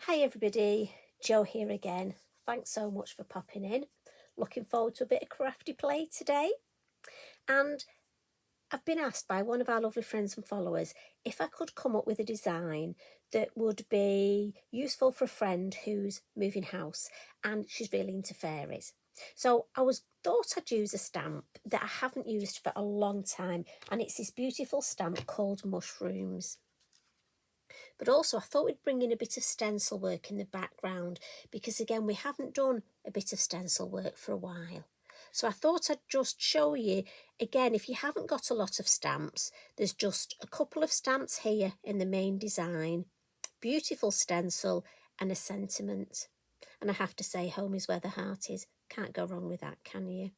Hi everybody, Jo here again. Thanks so much for popping in. Looking forward to a bit of crafty play today. And I've been asked by one of our lovely friends and followers if I could come up with a design that would be useful for a friend who's moving house and she's really into fairies. So thought I'd use a stamp that I haven't used for a long time, and it's this beautiful stamp called Mushrooms. But also I thought we'd bring in a bit of stencil work in the background, because again we haven't done a bit of stencil work for a while. So I thought I'd just show you, again, if you haven't got a lot of stamps, there's just a couple of stamps here in the main design, beautiful stencil and a sentiment. And I have to say, home is where the heart is. Can't go wrong with that, can you?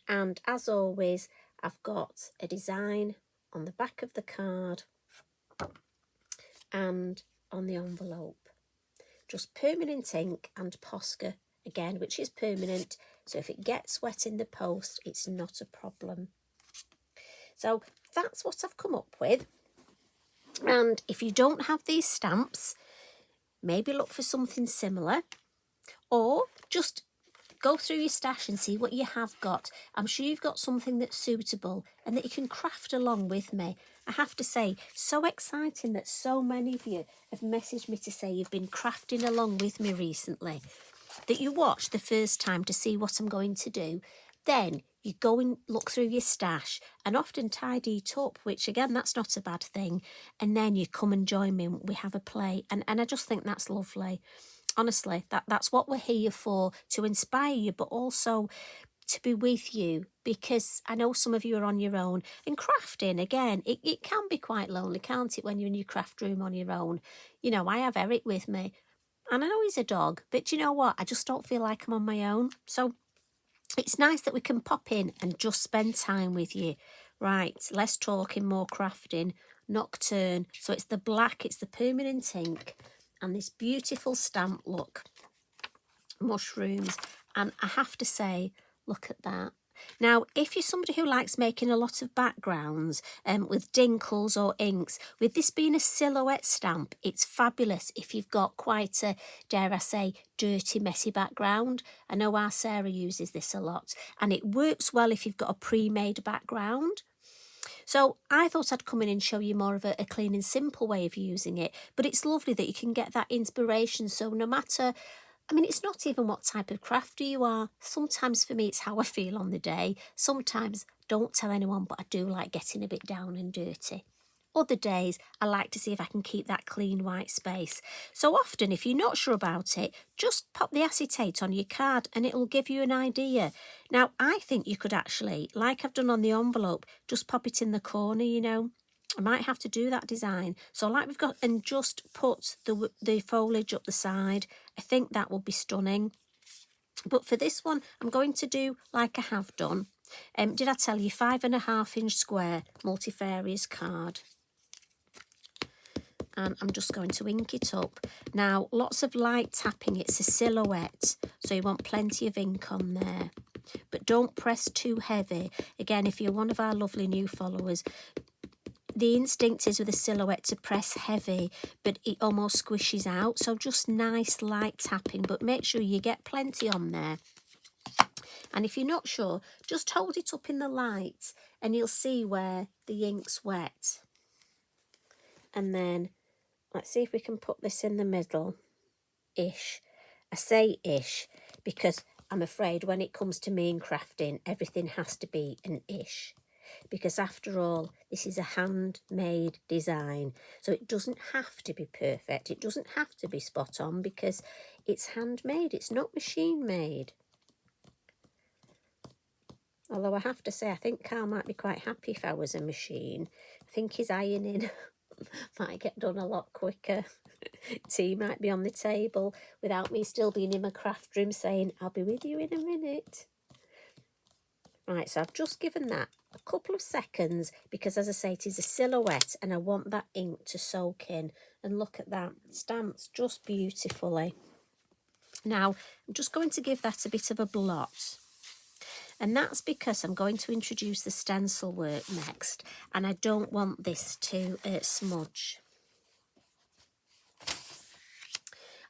And as always, I've got a design on the back of the card and on the envelope. Just permanent ink and Posca again, which is permanent, so if it gets wet in the post, it's not a problem. So that's what I've come up with. And if you don't have these stamps, maybe look for something similar, or just go through your stash and see what you have got. I'm sure you've got something that's suitable and that you can craft along with me. I have to say, so exciting that so many of you have messaged me to say you've been crafting along with me recently, that you watch the first time to see what I'm going to do. Then you go and look through your stash and often tidy it up, which again, that's not a bad thing. And then you come and join me and we have a play. And I just think that's lovely. Honestly, that's what we're here for, to inspire you, but also to be with you, because I know some of you are on your own. And crafting, again, it can be quite lonely, can't it, when you're in your craft room on your own? You know, I have Eric with me, and I know he's a dog, but you know what? I just don't feel like I'm on my own. So it's nice that we can pop in and just spend time with you. Right, less talking, more crafting. Nocturne. So it's the black, it's the permanent ink, and this beautiful stamp look, Mushrooms. And I have to say, look at that. Now, if you're somebody who likes making a lot of backgrounds with dinkles or inks, with this being a silhouette stamp, it's fabulous if you've got quite a, dare I say, dirty, messy background. I know our Sarah uses this a lot, and it works well if you've got a pre-made background. So I thought I'd come in and show you more of a clean and simple way of using it, but it's lovely that you can get that inspiration. So no matter, I mean, it's not even what type of crafter you are. Sometimes for me, it's how I feel on the day. Sometimes, don't tell anyone, but I do like getting a bit down and dirty. Other days, I like to see if I can keep that clean white space. So often, if you're not sure about it, just pop the acetate on your card and it'll give you an idea. Now, I think you could actually, like I've done on the envelope, just pop it in the corner, you know. I might have to do that design. So like we've got, and just put the foliage up the side. I think that will be stunning. But for this one, I'm going to do like I have done. Did I tell you 5.5 inch square Multifarious card? And I'm just going to ink it up. Now, lots of light tapping. It's a silhouette, so you want plenty of ink on there. But don't press too heavy. Again, if you're one of our lovely new followers, the instinct is with a silhouette to press heavy, but it almost squishes out. So just nice light tapping, but make sure you get plenty on there. And if you're not sure, just hold it up in the light and you'll see where the ink's wet. And then let's see if we can put this in the middle-ish. I say ish because I'm afraid when it comes to me and crafting, everything has to be an ish. Because after all, this is a handmade design. So it doesn't have to be perfect. It doesn't have to be spot on because it's handmade. It's not machine made. Although I have to say, I think Carl might be quite happy if I was a machine. I think his ironing might get done a lot quicker. Tea might be on the table without me still being in my craft room saying, I'll be with you in a minute. Right, so I've just given that a couple of seconds because, as I say, it is a silhouette and I want that ink to soak in. And look at that, stamps just beautifully. Now, I'm just going to give that a bit of a blot. And that's because I'm going to introduce the stencil work next, and I don't want this to smudge.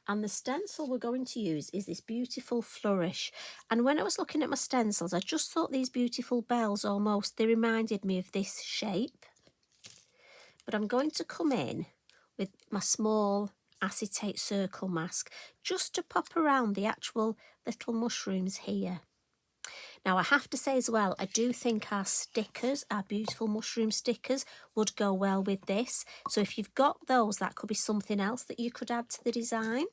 And the stencil we're going to use is this beautiful Flourish. And when I was looking at my stencils, I just thought these beautiful bells almost, they reminded me of this shape. But I'm going to come in with my small acetate circle mask just to pop around the actual little mushrooms here. Now I have to say as well, I do think our stickers, our beautiful mushroom stickers, would go well with this. So if you've got those, that could be something else that you could add to the design.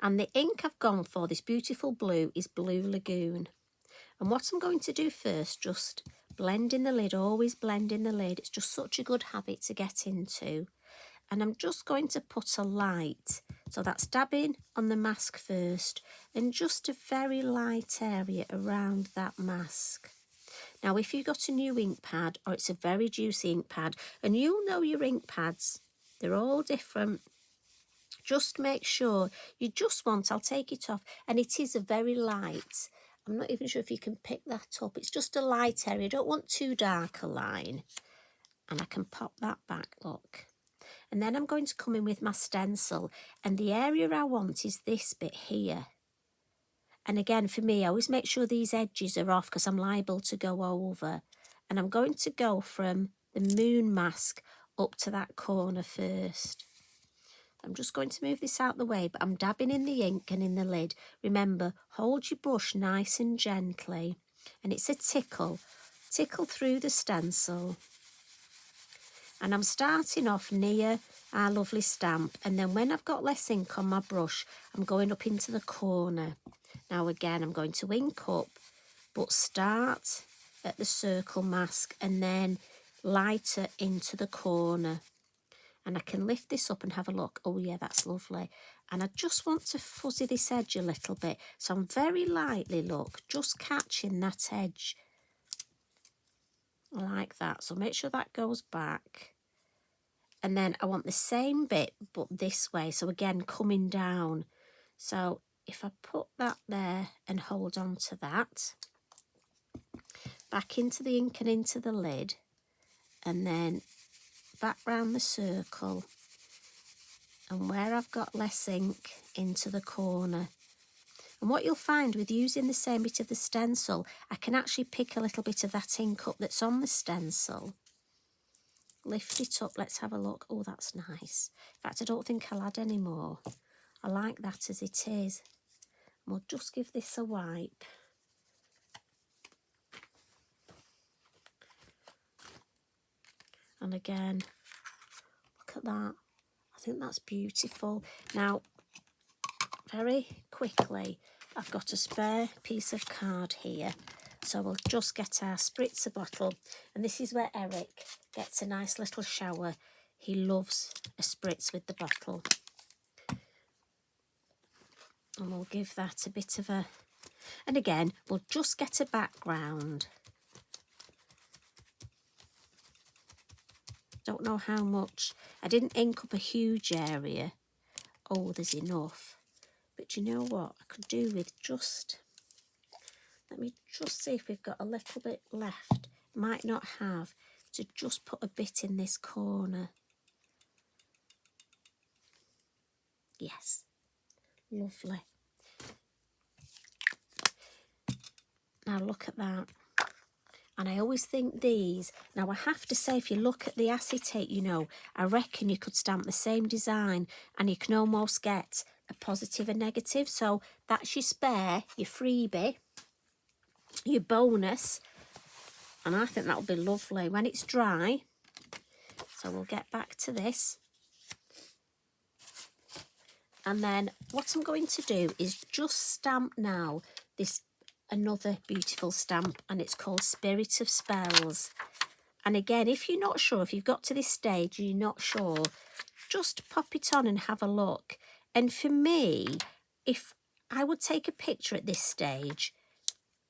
And the ink I've gone for, this beautiful blue, is Blue Lagoon. And what I'm going to do first, just blend in the lid, always blend in the lid. It's just such a good habit to get into. And I'm just going to put a light, so that's dabbing on the mask first, and just a very light area around that mask. Now, if you've got a new ink pad, or it's a very juicy ink pad, and you'll know your ink pads, they're all different. Just make sure you just want, I'll take it off, and it is a very light. I'm not even sure if you can pick that up. It's just a light area. I don't want too dark a line. And I can pop that back, look. And then I'm going to come in with my stencil, and the area I want is this bit here. And again, for me, I always make sure these edges are off because I'm liable to go over. And I'm going to go from the moon mask up to that corner first. I'm just going to move this out the way, but I'm dabbing in the ink and in the lid. Remember, hold your brush nice and gently. And it's a tickle. Tickle through the stencil. And I'm starting off near our lovely stamp. And then when I've got less ink on my brush, I'm going up into the corner. Now again, I'm going to ink up, but start at the circle mask and then lighter into the corner. And I can lift this up and have a look. Oh yeah, that's lovely. And I just want to fuzzy this edge a little bit. So I'm very lightly, look, just catching that edge. Like that. So make sure that goes back. And then I want the same bit, but this way. So again, coming down. So if I put that there and hold on to that, back into the ink and into the lid, and then back round the circle, and where I've got less ink, into the corner. And what you'll find with using the same bit of the stencil, I can actually pick a little bit of that ink up that's on the stencil. Lift it up, let's have a look. Oh, that's nice. In fact, I don't think I'll add any more. I like that as it is. And we'll just give this a wipe. And again, look at that. I think that's beautiful. Now, very quickly, I've got a spare piece of card here. So we'll just get our spritzer bottle. And this is where Eric gets a nice little shower. He loves a spritz with the bottle. And we'll give that a bit of a... And again, we'll just get a background. Don't know how much. I didn't ink up a huge area. Oh, there's enough. But you know what? I could do with just... Let me just see if we've got a little bit left. Might not have. To just put a bit in this corner. Yes. Lovely. Now look at that. And I always think these, now I have to say, if you look at the acetate, you know, I reckon you could stamp the same design and you can almost get a positive and negative. So that's your spare, your freebie, your bonus. And I think that'll be lovely when it's dry. So we'll get back to this. And then what I'm going to do is just stamp now this another beautiful stamp, and it's called Spirit of Spells. And again, if you're not sure, if you've got to this stage and you're not sure, just pop it on and have a look. And for me, if I would take a picture at this stage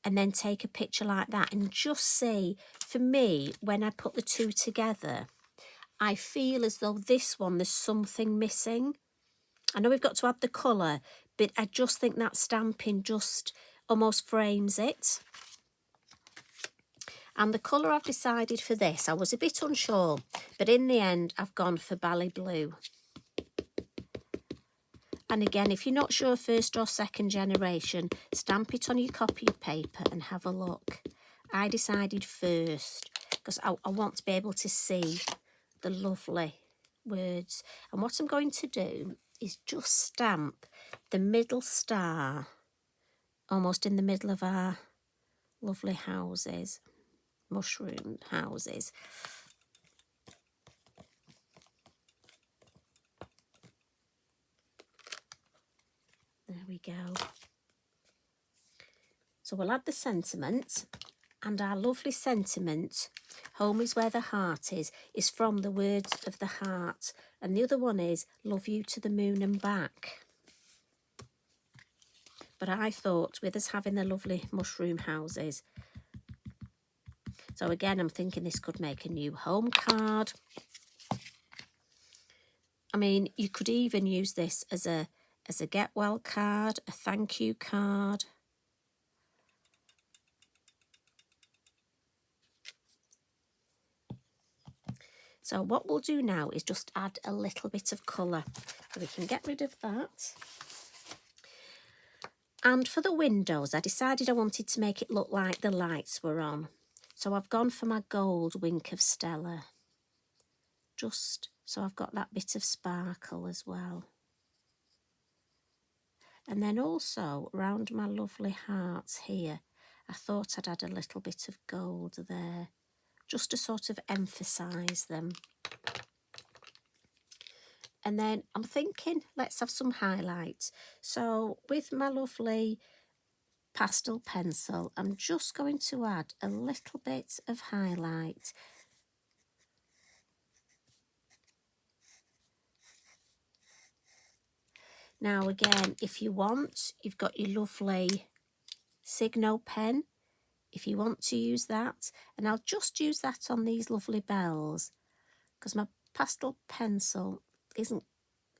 and then take a picture like that and just see, for me, when I put the two together, I feel as though this one, there's something missing. I know we've got to add the colour, but I just think that stamping just almost frames it. And the colour I've decided for this, I was a bit unsure, but in the end I've gone for Bally Blue. And again, if you're not sure first or second generation, stamp it on your copy of paper and have a look. I decided first because I want to be able to see the lovely words. And what I'm going to do is just stamp the middle star almost in the middle of our lovely houses, mushroom houses. There we go. So we'll add the sentiment, and our lovely sentiment, home is where the heart is from the words of the heart. And the other one is love you to the moon and back. But I thought with us having the lovely mushroom houses, so again, I'm thinking this could make a new home card. I mean, you could even use this as a get well card, a thank you card. So what we'll do now is just add a little bit of colour. So we can get rid of that. And for the windows, I decided I wanted to make it look like the lights were on. So I've gone for my gold Wink of Stella. Just so I've got that bit of sparkle as well. And then also around my lovely hearts here, I thought I'd add a little bit of gold there, just to sort of emphasise them. And then I'm thinking, let's have some highlights. So with my lovely pastel pencil, I'm just going to add a little bit of highlight. Now again, if you want, you've got your lovely Signo pen, if you want to use that. And I'll just use that on these lovely bells, because my pastel pencil isn't,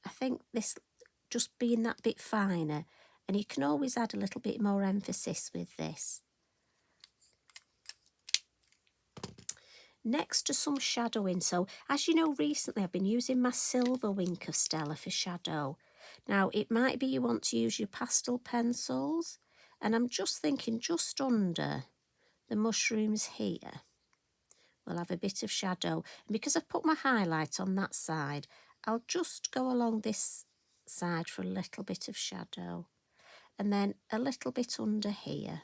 I think this just being that bit finer, and you can always add a little bit more emphasis with this. Next to some shadowing. So as you know, recently I've been using my silver Wink of Stella for shadow. Now it might be you want to use your pastel pencils, and I'm just thinking just under the mushrooms here we'll have a bit of shadow. And because I've put my highlight on that side, I'll just go along this side for a little bit of shadow, and then a little bit under here.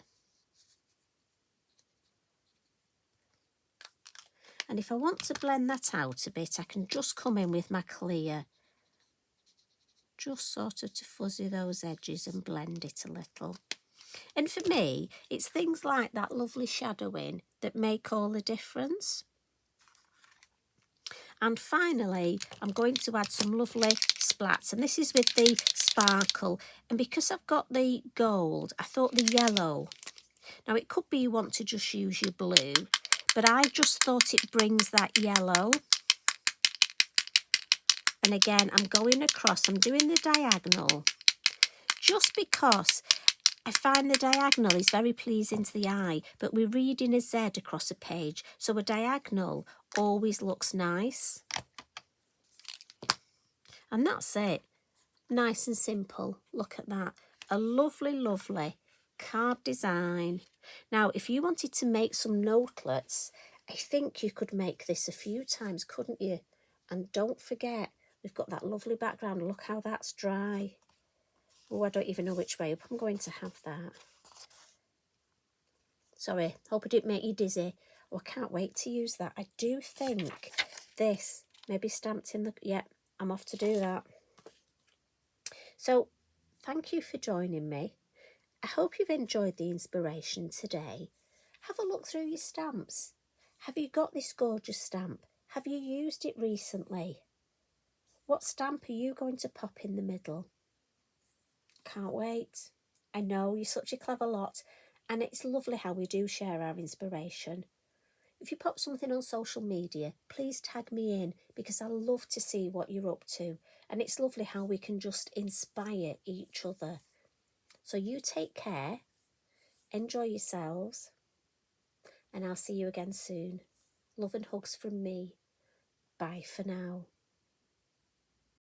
And if I want to blend that out a bit, I can just come in with my clear, just sort of to fuzzy those edges and blend it a little. And for me, it's things like that lovely shadowing that make all the difference. And finally, I'm going to add some lovely splats, and this is with the sparkle. And because I've got the gold, I thought the yellow. Now it could be you want to just use your blue, but I just thought it brings that yellow. And again, I'm going across, I'm doing the diagonal, just because I find the diagonal is very pleasing to the eye, but we're reading a Z across a page, so a diagonal always looks nice. And that's it. Nice and simple. Look at that. A lovely, lovely card design. Now, if you wanted to make some notelets, I think you could make this a few times, couldn't you? And don't forget, we've got that lovely background. Look how that's dry. Oh, I don't even know which way up I'm going to have that. Sorry, hope I didn't make you dizzy. Oh, I can't wait to use that. I do think this may be stamped in the... Yeah, I'm off to do that. So, thank you for joining me. I hope you've enjoyed the inspiration today. Have a look through your stamps. Have you got this gorgeous stamp? Have you used it recently? What stamp are you going to pop in the middle? Can't wait. I know you're such a clever lot, and it's lovely how we do share our inspiration. If you pop something on social media, please tag me in, because I love to see what you're up to, and it's lovely how we can just inspire each other. So you take care, enjoy yourselves, and I'll see you again soon. Love and hugs from me. Bye for now.